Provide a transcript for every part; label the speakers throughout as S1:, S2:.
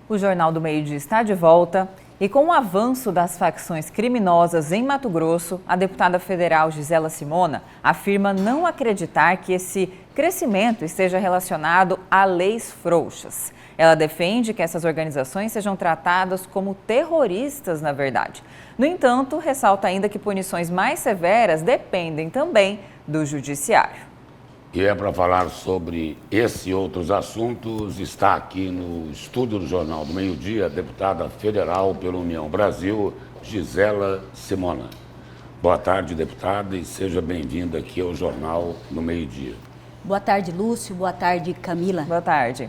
S1: O Jornal do Meio-Dia está de volta e com o avanço das facções criminosas em Mato Grosso, a deputada federal Gisela Simona afirma não acreditar que esse crescimento esteja relacionado a leis frouxas. Ela defende que essas organizações sejam tratadas como terroristas, na verdade. No entanto, ressalta ainda que punições mais severas dependem também do judiciário.
S2: E é para falar sobre esse e outros assuntos, está aqui no estúdio do Jornal do Meio-Dia a deputada federal pela União Brasil, Gisela Simona. Boa tarde, deputada, e seja bem-vinda aqui ao Jornal do Meio-Dia.
S3: Boa tarde, Lúcio. Boa tarde, Camila.
S1: Boa tarde.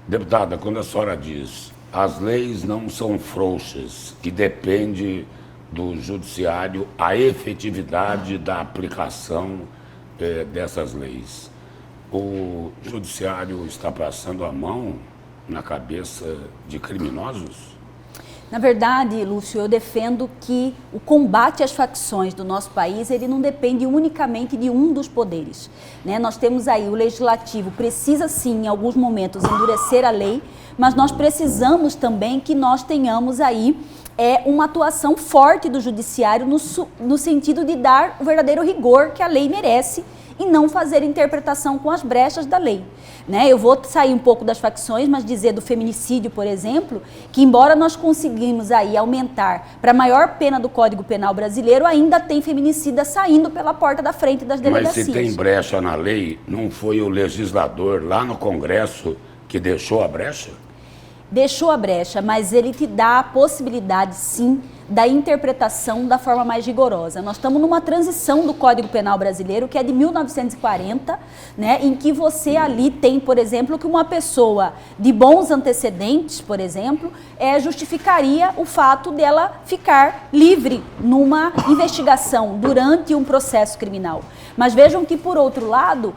S2: Deputada, quando a senhora diz as leis não são frouxas e depende do judiciário a efetividade da aplicação dessas leis, o judiciário está passando a mão na cabeça de criminosos?
S3: Na verdade, Lúcio, eu defendo que o combate às facções do nosso país, ele não depende unicamente de um dos poderes, né? Nós temos aí o legislativo, precisa sim, em alguns momentos, endurecer a lei, mas nós precisamos também que nós tenhamos aí uma atuação forte do judiciário no sentido de dar o verdadeiro rigor que a lei merece e não fazer interpretação com as brechas da lei, né? Eu vou sair um pouco das facções, mas dizer do feminicídio, por exemplo, que embora nós conseguimos aí aumentar para a maior pena do Código Penal brasileiro, ainda tem feminicida saindo pela porta da frente das delegacias.
S2: Mas se tem brecha na lei, não foi o legislador lá no Congresso que deixou a brecha?
S3: Deixou a brecha, mas ele te dá a possibilidade, sim, da interpretação da forma mais rigorosa. Nós estamos numa transição do Código Penal brasileiro, que é de 1940, né, em que você ali tem, por exemplo, que uma pessoa de bons antecedentes, por exemplo, justificaria o fato dela ficar livre numa investigação durante um processo criminal. Mas vejam que, por outro lado,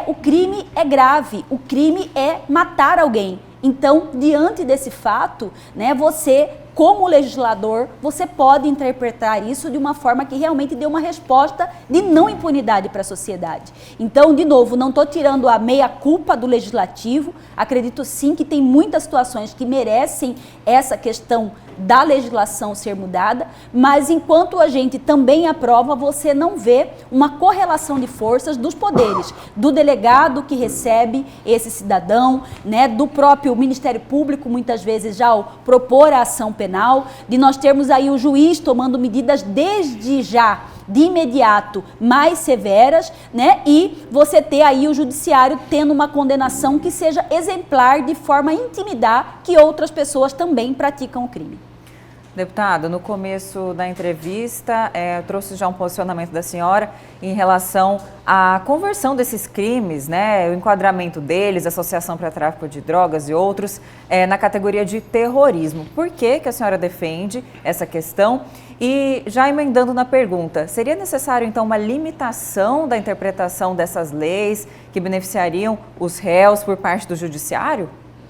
S3: o crime é grave, o crime é matar alguém. Então, diante desse fato, né, você, como legislador, você pode interpretar isso de uma forma que realmente dê uma resposta de não impunidade para a sociedade. Então, de novo, não estou tirando a meia-culpa do legislativo, acredito sim que tem muitas situações que merecem essa questão da legislação ser mudada, mas enquanto a gente também aprova, você não vê uma correlação de forças dos poderes, do delegado que recebe esse cidadão, né, do próprio Ministério Público, muitas vezes já ao propor a ação penal, de nós termos aí o juiz tomando medidas desde já, de imediato, mais severas, né? E você ter aí o judiciário tendo uma condenação que seja exemplar de forma a intimidar que outras pessoas também praticam o crime.
S1: Deputado, no começo da entrevista, trouxe já um posicionamento da senhora em relação à conversão desses crimes, né, o enquadramento deles, associação para tráfico de drogas e outros, na categoria de terrorismo. Por que a senhora defende essa questão? E já emendando na pergunta, seria necessário então uma limitação da interpretação dessas leis que beneficiariam os réus por parte do judiciário?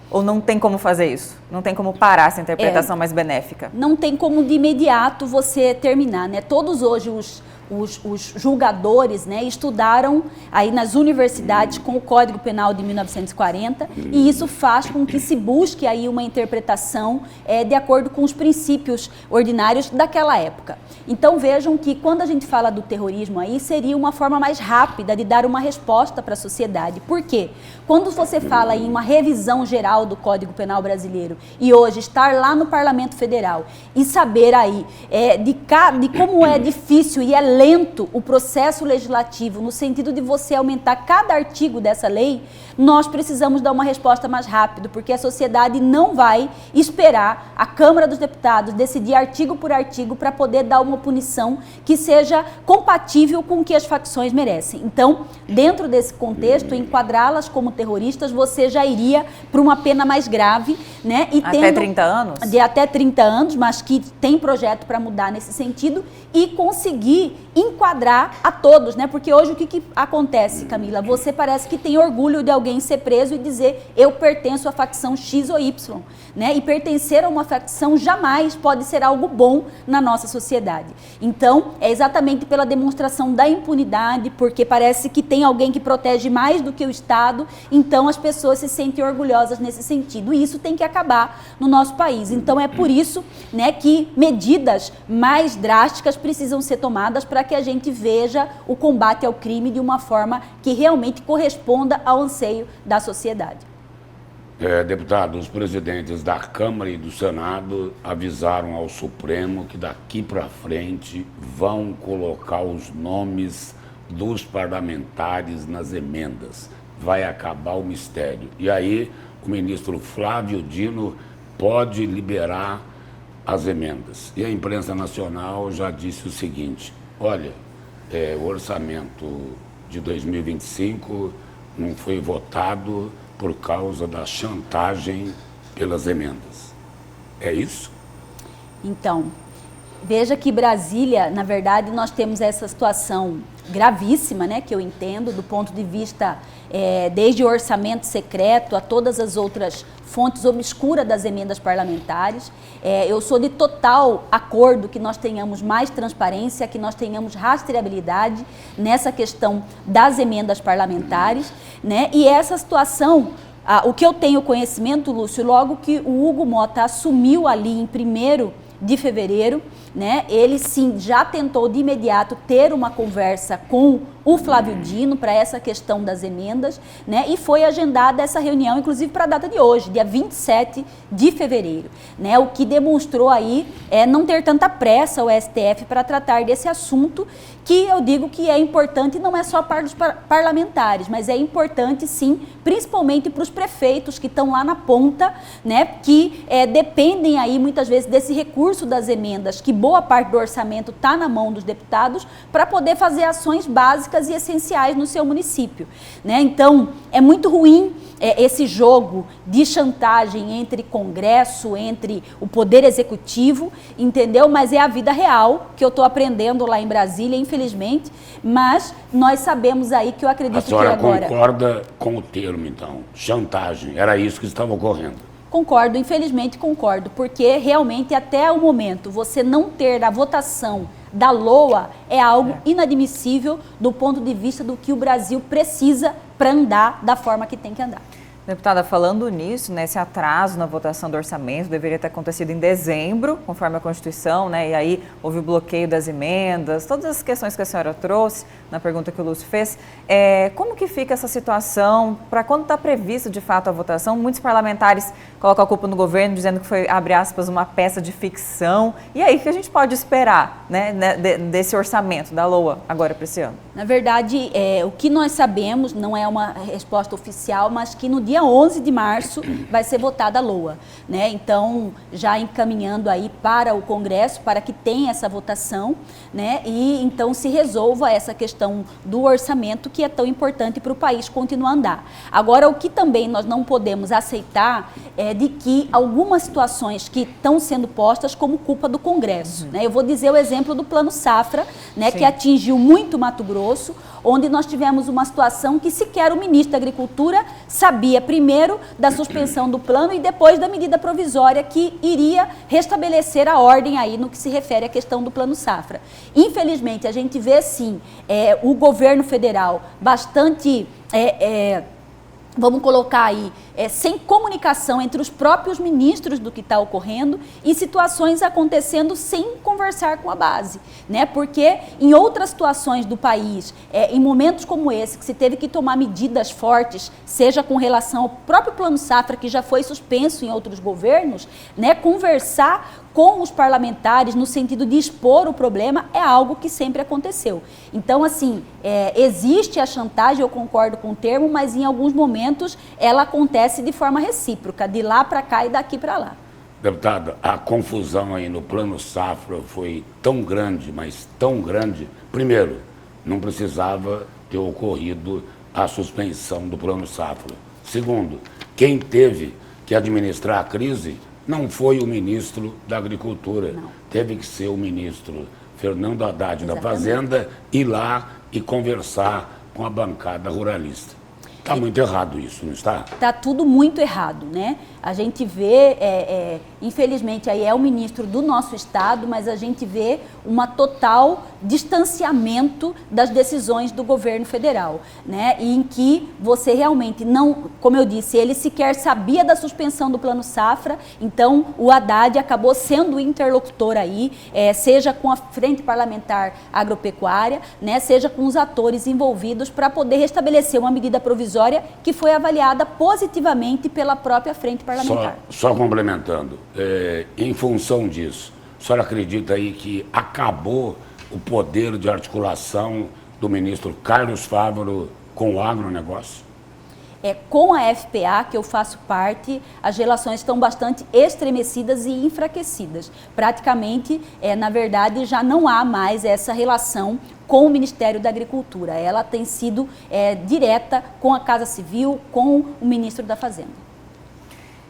S1: Ou não tem como fazer isso? Não tem como parar essa interpretação mais benéfica?
S3: Não tem como de imediato você terminar, né? Todos hoje os julgadores, né, estudaram aí nas universidades com o Código Penal de 1940 e isso faz com que se busque aí uma interpretação de acordo com os princípios ordinários daquela época. Então vejam que quando a gente fala do terrorismo aí seria uma forma mais rápida de dar uma resposta para a sociedade. Por quê? Quando você fala em uma revisão geral do Código Penal brasileiro e hoje estar lá no Parlamento Federal e saber aí de como é difícil e é lento o processo legislativo no sentido de você aumentar cada artigo dessa lei, nós precisamos dar uma resposta mais rápido, porque a sociedade não vai esperar a Câmara dos Deputados decidir artigo por artigo para poder dar uma punição que seja compatível com o que as facções merecem. Então, dentro desse contexto, enquadrá-las como terroristas, você já iria para uma pena mais grave, né? E
S1: até 30 anos?
S3: De até 30 anos, mas que tem projeto para mudar nesse sentido e conseguir enquadrar a todos, né? Porque hoje o que acontece, Camila? Você parece que tem orgulho de alguém ser preso e dizer eu pertenço à facção X ou Y, né? E pertencer a uma facção jamais pode ser algo bom na nossa sociedade. Então, é exatamente pela demonstração da impunidade, porque parece que tem alguém que protege mais do que o Estado, então as pessoas se sentem orgulhosas nesse sentido. E isso tem que acabar no nosso país. Então é por isso, né, que medidas mais drásticas precisam ser tomadas para que a gente veja o combate ao crime de uma forma que realmente corresponda ao anseio da sociedade.
S2: Deputado, os presidentes da Câmara e do Senado avisaram ao Supremo que daqui para frente vão colocar os nomes dos parlamentares nas emendas. Vai acabar o mistério. E aí o ministro Flávio Dino pode liberar as emendas. E a imprensa nacional já disse o seguinte: olha, o orçamento de 2025 não foi votado por causa da chantagem pelas emendas. É isso?
S3: Então, veja que Brasília, na verdade, nós temos essa situação gravíssima, né, que eu entendo, do ponto de vista desde o orçamento secreto a todas as outras fontes obscuras das emendas parlamentares. Eu sou de total acordo que nós tenhamos mais transparência, que nós tenhamos rastreabilidade nessa questão das emendas parlamentares, né? E essa situação, o que eu tenho conhecimento, Lúcio, logo que o Hugo Mota assumiu ali em 1º de fevereiro, né, ele sim já tentou de imediato ter uma conversa com o Flávio Dino para essa questão das emendas, né, e foi agendada essa reunião, inclusive para a data de hoje, dia 27 de fevereiro, né, o que demonstrou aí não ter tanta pressa o STF para tratar desse assunto, que eu digo que é importante não é só para os parlamentares, mas é importante sim, principalmente para os prefeitos que estão lá na ponta, né, que dependem aí muitas vezes desse recurso das emendas, que boa parte do orçamento está na mão dos deputados, para poder fazer ações básicas e essenciais no seu município, né? Então, é muito ruim esse jogo de chantagem entre Congresso, entre o Poder Executivo, entendeu? Mas é a vida real que eu estou aprendendo lá em Brasília, infelizmente, mas nós sabemos aí que eu acredito que agora...
S2: A senhora concorda com o termo, então, chantagem, era isso que estava ocorrendo?
S3: Concordo, infelizmente concordo, porque realmente até o momento você não ter a votação da LOA é algo inadmissível do ponto de vista do que o Brasil precisa para andar da forma que tem que andar.
S1: Deputada, falando nisso, né, esse atraso na votação do orçamento deveria ter acontecido em dezembro, conforme a Constituição, né, e aí houve o bloqueio das emendas, todas as questões que a senhora trouxe na pergunta que o Lúcio fez. Como que fica essa situação? Para quando está previsto de fato a votação? Muitos parlamentares colocam a culpa no governo, dizendo que foi, abre aspas, uma peça de ficção. E aí, o que a gente pode esperar, né, desse orçamento da LOA agora para esse ano?
S3: Na verdade, o que nós sabemos, não é uma resposta oficial, mas que no dia 11 de março vai ser votada a LOA, né? Então, já encaminhando aí para o Congresso, para que tenha essa votação, né? E então se resolva essa questão do orçamento, que é tão importante para o país continuar a andar. Agora, o que também nós não podemos aceitar é de que algumas situações que estão sendo postas como culpa do Congresso, né? Eu vou dizer o exemplo do Plano Safra, né? Que atingiu muito Mato Grosso, onde nós tivemos uma situação que sequer o ministro da Agricultura sabia primeiro da suspensão do plano e depois da medida provisória que iria restabelecer a ordem aí no que se refere à questão do Plano Safra. Infelizmente, a gente vê sim o governo federal bastante... vamos colocar aí, sem comunicação entre os próprios ministros do que está ocorrendo e situações acontecendo sem conversar com a base, né? Porque em outras situações do país, em momentos como esse, que se teve que tomar medidas fortes, seja com relação ao próprio Plano Safra, que já foi suspenso em outros governos, né? Conversar com os parlamentares no sentido de expor o problema é algo que sempre aconteceu. Então, assim, existe a chantagem, eu concordo com o termo, mas em alguns momentos ela acontece de forma recíproca, de lá para cá e daqui para lá.
S2: Deputada, a confusão aí no Plano Safra foi tão grande, mas tão grande. Primeiro, não precisava ter ocorrido a suspensão do Plano Safra. Segundo, quem teve que administrar a crise não foi o ministro da Agricultura. Não. Teve que ser o ministro Fernando Haddad da Fazenda ir lá e conversar com a bancada ruralista. Está muito errado isso, não está?
S3: Está tudo muito errado, né? A gente vê, infelizmente, aí é o ministro do nosso estado, mas a gente vê um total distanciamento das decisões do governo federal, né? E em que você realmente não, como eu disse, ele sequer sabia da suspensão do Plano Safra, então o Haddad acabou sendo o interlocutor aí, seja com a Frente Parlamentar Agropecuária, né? Seja com os atores envolvidos para poder restabelecer uma medida provisória que foi avaliada positivamente pela própria Frente Parlamentar.
S2: Só complementando, em função disso, a senhora acredita aí que acabou o poder de articulação do ministro Carlos Fávaro com o agronegócio?
S3: Com a FPA, que eu faço parte, as relações estão bastante estremecidas e enfraquecidas. Praticamente, na verdade, já não há mais essa relação com o Ministério da Agricultura. Ela tem sido direta com a Casa Civil, com o ministro da Fazenda.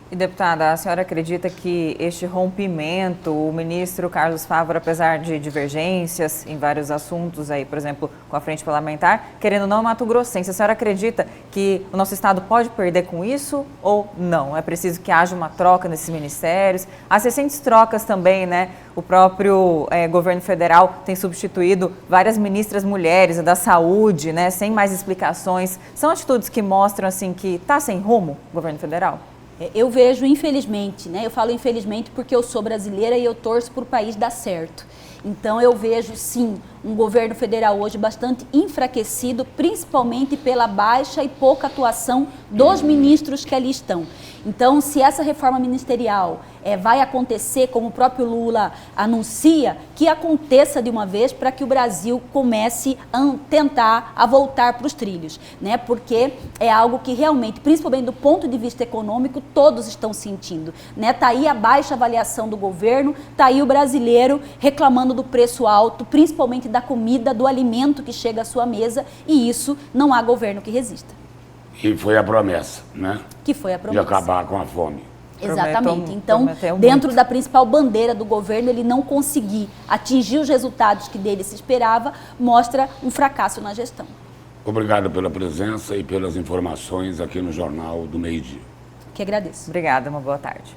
S1: E, deputada, a senhora acredita que este rompimento, o ministro Carlos Fávaro, apesar de divergências em vários assuntos, aí, por exemplo, com a Frente Parlamentar, querendo ou não, Mato Grossense, a senhora acredita que o nosso estado pode perder com isso ou não? É preciso que haja uma troca nesses ministérios? As recentes trocas também, né? O próprio governo federal tem substituído várias ministras mulheres, a da saúde, né? Sem mais explicações. São atitudes que mostram, assim, que está sem rumo o governo federal?
S3: Eu vejo, infelizmente, né? Eu falo infelizmente porque eu sou brasileira e eu torço para o país dar certo. Então eu vejo, sim, um governo federal hoje bastante enfraquecido, principalmente pela baixa e pouca atuação dos ministros que ali estão. Então, se essa reforma ministerial vai acontecer, como o próprio Lula anuncia, que aconteça de uma vez para que o Brasil comece a tentar voltar para os trilhos, né? Porque é algo que realmente, principalmente do ponto de vista econômico, todos estão sentindo, né? Tá aí a baixa avaliação do governo, tá aí o brasileiro reclamando do preço alto, principalmente da comida, do alimento que chega à sua mesa, e isso não há governo que resista.
S2: E foi a promessa, né?
S3: Que foi a promessa.
S2: De acabar com a fome.
S3: Exatamente. Então, dentro da principal bandeira do governo, ele não conseguir atingir os resultados que dele se esperava, mostra um fracasso na gestão.
S2: Obrigado pela presença e pelas informações aqui no Jornal do Meio-Dia.
S3: Que agradeço.
S1: Obrigada, uma boa tarde.